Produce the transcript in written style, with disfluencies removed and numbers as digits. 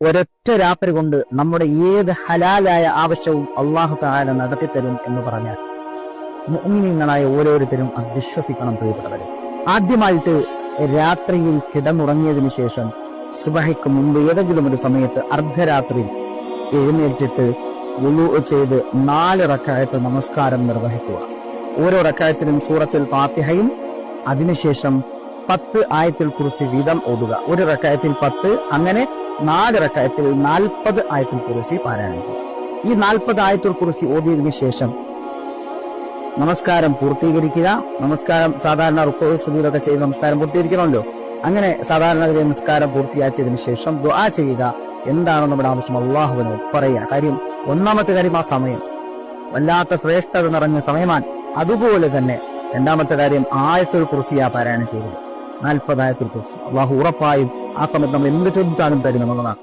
ഒരൊറ്റ രാത്രി കൊണ്ട് നമ്മുടെ ഏത് ഹലാലായ ആവശ്യവും അള്ളാഹു തആല നടത്തിത്തരും എന്ന് പറഞ്ഞാൽ മുഅ്മിനീങ്ങളായ ഓരോരുത്തരും അത് വിശ്വസിക്കണം. പ്രിയപ്പെട്ടവരെ, ആദ്യമായിട്ട് രാത്രിയിൽ കിടന്നുറങ്ങിയതിനു ശേഷം സുബഹിക്ക് മുമ്പ് ഏതെങ്കിലും ഒരു സമയത്ത് അർദ്ധരാത്രി എഴുന്നേറ്റിട്ട് വുളൂ ചെയ്ത് 4 റക്അത്ത് നമസ്കാരം നിർവഹിക്കുക. ഓരോ റക്അത്തിലും സൂറത്തുൽ ഫാത്തിഹയും അതിനുശേഷം 10 ആയത്തുൽ കുർസി വീതം ഓതുക. ഒരു റക്അത്തിൽ 10, അങ്ങനെ 4 റക്അത്തിൽ 40 ആയത്തുൽ കുർസി പാരായണം ചെയ്യുക. ഈ 40 ആയത്തുൽ കുർസി ഓതിയതിനു ശേഷം നമസ്കാരം പൂർത്തീകരിക്കുക. നമസ്കാരം സാധാരണ റുക്കൂ സുജൂദൊക്കെ ചെയ്ത് നമസ്കാരം പൂർത്തീകരിക്കണമല്ലോ. അങ്ങനെ സാധാരണ നമസ്കാരം പൂർത്തിയാക്കിയതിനു ശേഷം ദുആ ചെയ്യുക. എന്താണ് നമ്മുടെ ആവശ്യം അള്ളാഹുവിനോട് പറയുക. കാര്യം ഒന്നാമത്തെ കാര്യം, ആ സമയം വല്ലാത്ത ശ്രേഷ്ഠത നിറഞ്ഞ സമയമാണ്. അതുപോലെ തന്നെ രണ്ടാമത്തെ കാര്യം, ആയത്തുൽ കുർസിയാ പാരായണം ചെയ്തത്. 40 ആയത്തുൽ കുർസി. അള്ളാഹു ഉറപ്പായും ആ സമയത്ത് നമ്മൾ എന്ത് ചോദിച്ചാലും തരും എന്നുള്ളതാണ്.